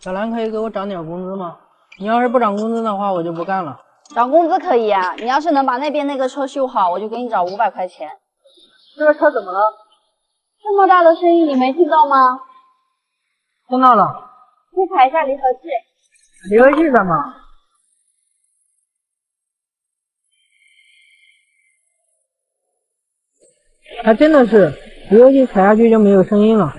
小兰可以给我涨点工资吗？你要是不涨工资的话，我就不干了。涨工资可以啊，你要是能把那边那个车修好，我就给你涨500块钱。这个车怎么了？这么大的声音你没听到吗？听到了。你踩一下离合器。离合器干嘛？还真的是，离合器踩下去就没有声音了。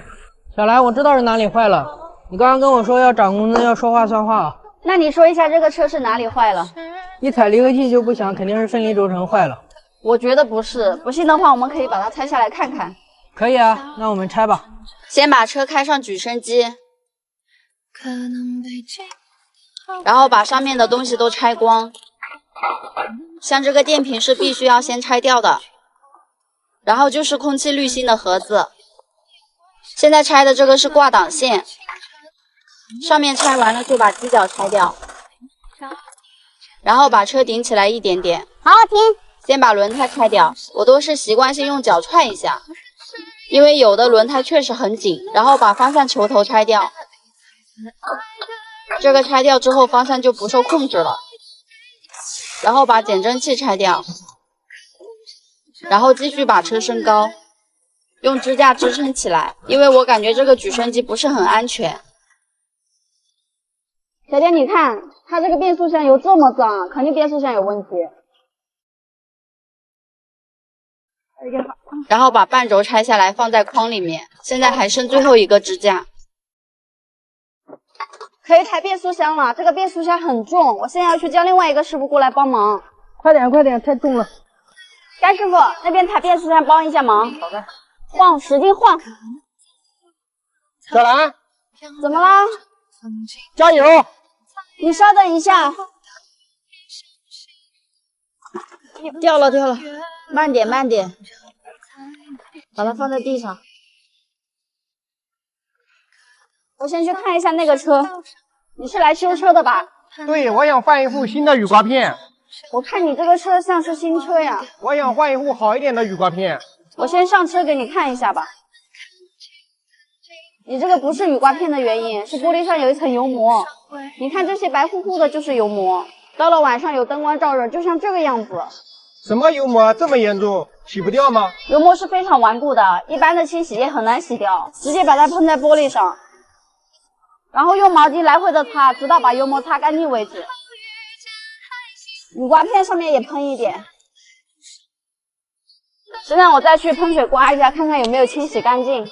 小兰，我知道是哪里坏了。你刚刚跟我说要涨工资，要说话算话。那你说一下这个车是哪里坏了？一踩离合器就不响，肯定是分离轴承坏了。我觉得不是，不信的话我们可以把它拆下来看看。可以啊，那我们拆吧。先把车开上举升机，然后把上面的东西都拆光。像这个电瓶是必须要先拆掉的，然后就是空气滤芯的盒子。现在拆的这个是挂挡线，上面拆完了就把机脚拆掉，然后把车顶起来一点点。好，停。先把轮胎拆掉，我都是习惯性用脚踹一下，因为有的轮胎确实很紧。然后把方向球头拆掉，这个拆掉之后方向就不受控制了。然后把减震器拆掉，然后继续把车升高，用支架支撑起来，因为我感觉这个举升机不是很安全。小姐，你看它这个变速箱油这么脏，肯定变速箱有问题。然后把半轴拆下来放在筐里面，现在还剩最后一个支架。可以抬变速箱了，这个变速箱很重，我现在要去叫另外一个师傅过来帮忙。快点，快点，太重了。甘师傅，那边抬变速箱帮一下忙。好的。晃，使劲晃。小兰，怎么啦？加油！你稍等一下。掉了，慢点，慢点。把它放在地上。我先去看一下那个车。你是来修车的吧？对，我想换一副新的雨刮片。我看你这个车像是新车呀。我想换一副好一点的雨刮片。我先上车给你看一下吧。你这个不是雨刮片的原因，是玻璃上有一层油膜。你看这些白乎乎的就是油膜，到了晚上有灯光照热，就像这个样子。什么油膜这么严重？洗不掉吗？油膜是非常顽固的，一般的清洗液很难洗掉，直接把它喷在玻璃上，然后用毛巾来回的擦，直到把油膜擦干净为止。雨刮片上面也喷一点。现在我再去喷水刮一下，看看有没有清洗干净。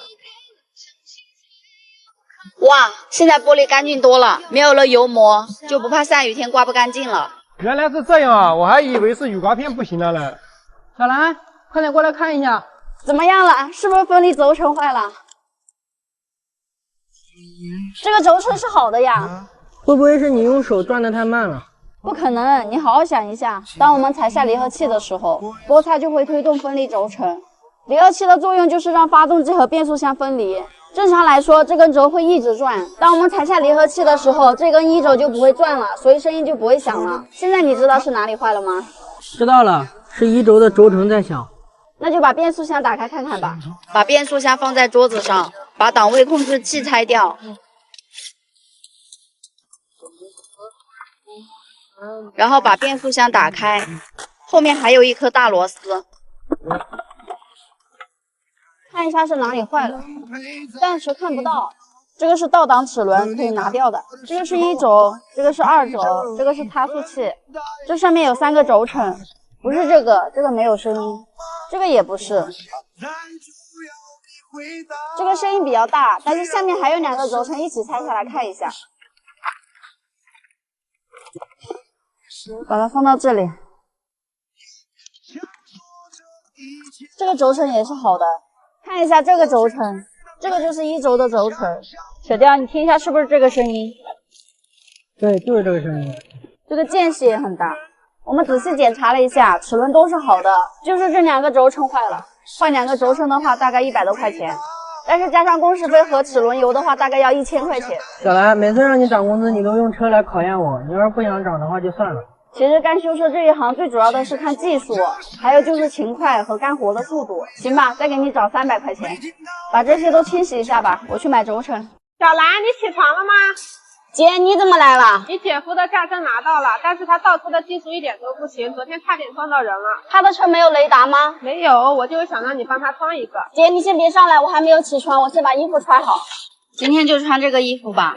哇，现在玻璃干净多了，没有了油膜，就不怕下雨天刮不干净了。原来是这样啊，我还以为是雨刮片不行了呢。小兰，快点过来看一下。怎么样了？是不是分离轴承坏了？这个轴承是好的呀。会不会是你用手转得太慢了？不可能，你好好想一下，当我们踩下离合器的时候，摩擦就会推动分离轴承。离合器的作用就是让发动机和变速箱分离。正常来说，这根轴会一直转。当我们踩下离合器的时候，这根一轴就不会转了，所以声音就不会响了。现在你知道是哪里坏了吗？知道了，是一轴的轴承在响。那就把变速箱打开看看吧。把变速箱放在桌子上，把档位控制器拆掉，然后把变速箱打开，后面还有一颗大螺丝。看一下是哪里坏了，暂时看不到。这个是倒档齿轮，可以拿掉的。这个是一轴，这个是二轴，这个是差速器。这上面有3个轴承，不是这个，这个没有声音，这个也不是。这个声音比较大，但是下面还有2个轴承，一起拆下来看一下。把它放到这里。这个轴承也是好的。看一下这个轴承，这个就是一轴的轴承。小雕，你听一下是不是这个声音？对，就是这个声音。这个间隙也很大。我们仔细检查了一下，齿轮都是好的，就是这2个轴承坏了。换2个轴承的话，大概100多块钱，但是加上工时费和齿轮油的话，大概要1000块钱。小兰，每次让你涨工资，你都用车来考验我。你要是不想涨的话，就算了。其实干修车这一行最主要的是看技术，还有就是勤快和干活的速度。行吧，再给你找300块钱，把这些都清洗一下吧，我去买轴承。小兰，你起床了吗？姐，你怎么来了？你姐夫的驾证拿到了，但是他倒车的技术一点都不行，昨天差点撞到人了。他的车没有雷达吗？没有，我就是想让你帮他装一个。姐，你先别上来，我还没有起床，我先把衣服穿好。今天就穿这个衣服吧。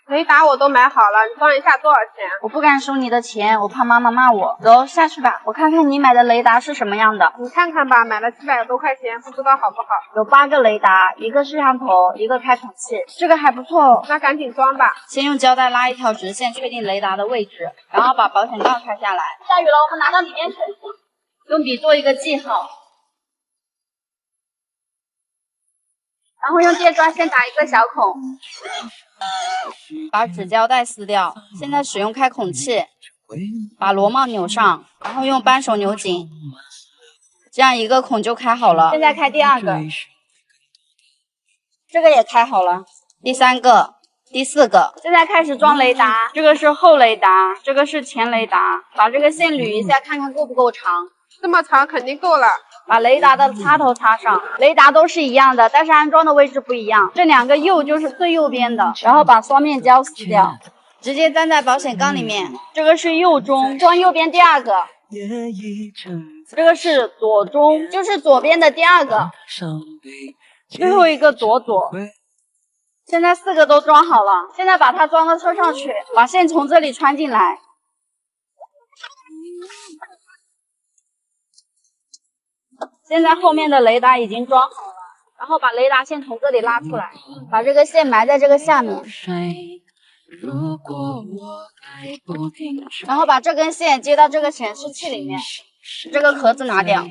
雷达我都买好了，你装一下多少钱？我不敢收你的钱，我怕妈妈骂我。走，下去吧，我看看你买的雷达是什么样的。你看看吧，买了700多块钱，不知道好不好？有8个雷达，一个摄像头，一个开孔器，这个还不错。那赶紧装吧。先用胶带拉一条直线，确定雷达的位置，然后把保险杠拆下来。下雨了，我们拿到里面去。用笔做一个记号，然后用电钻先打一个小孔，把纸胶带撕掉。现在使用开孔器，把螺帽扭上，然后用扳手扭紧，这样一个孔就开好了。现在开第2个，这个也开好了。第3个、第4个，现在开始装雷达。这个是后雷达，这个是前雷达。把这个线捋一下，看看够不够长。这么长肯定够了。把雷达的插头插上，雷达都是一样的，但是安装的位置不一样。这2个右就是最右边的，然后把双面胶撕掉，直接粘在保险杠里面。这个是右中，装右边第2个。这个是左中，就是左边的第2个。最后一个左。现在4个都装好了，现在把它装到车上去，把线从这里穿进来。现在后面的雷达已经装好了，然后把雷达线从这里拉出来，把这个线埋在这个下面，然后把这根线接到这个显示器里面，这个壳子拿掉，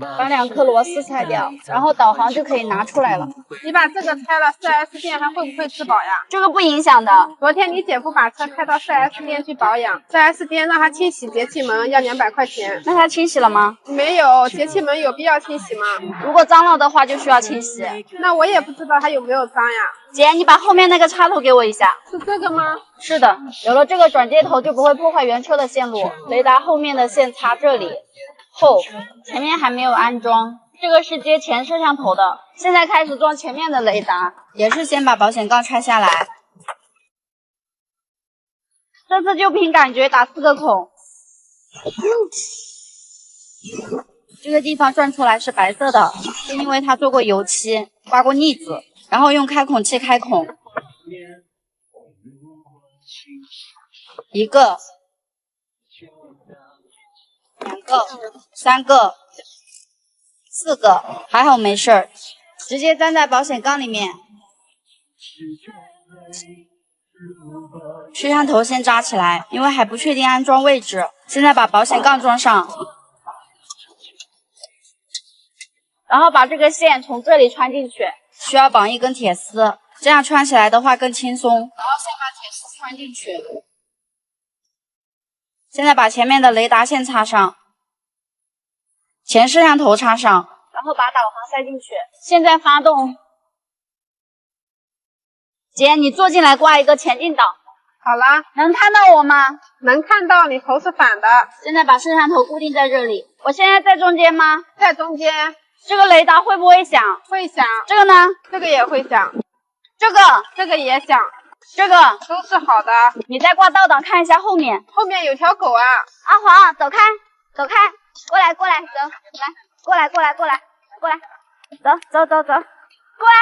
把2颗螺丝拆掉，然后导航就可以拿出来了。你把这个拆了，4S 店还会不会质保呀？这个不影响的。昨天你姐夫把车开到4S 店去保养，4S 店让他清洗节气门要200块钱。那他清洗了吗？没有，节气门有必要清洗吗？如果脏了的话就需要清洗。那我也不知道他有没有脏呀。姐，你把后面那个插头给我一下。是这个吗？是的，有了这个转接头就不会破坏原车的线路。雷达后面的线插这里。后，前面还没有安装，这个是接前摄像头的。现在开始装前面的雷达，也是先把保险杠拆下来。这次就凭感觉打4个孔，这个地方转出来是白色的，是因为它做过油漆，刮过腻子。然后用开孔器开孔，1个。2个、3个、4个，还好没事儿，直接粘在保险杠里面。摄像头先扎起来，因为还不确定安装位置。现在把保险杠装上，然后把这个线从这里穿进去，需要绑一根铁丝，这样穿起来的话更轻松。然后先把铁丝穿进去。现在把前面的雷达线插上，前摄像头插上，然后把导航塞进去。现在发动。姐，你坐进来挂一个前进档。好了，能看到我吗？能看到，你头是反的。现在把摄像头固定在这里。我现在在中间吗？在中间。这个雷达会不会响？会响。这个呢？这个也会响。这个也响。这个都是好的。你再挂倒档看一下后面。后面有条狗啊！阿黄，走开，走开，过来，过来，走，来，过来，过来，过来，过来，走，走，走，走，过来。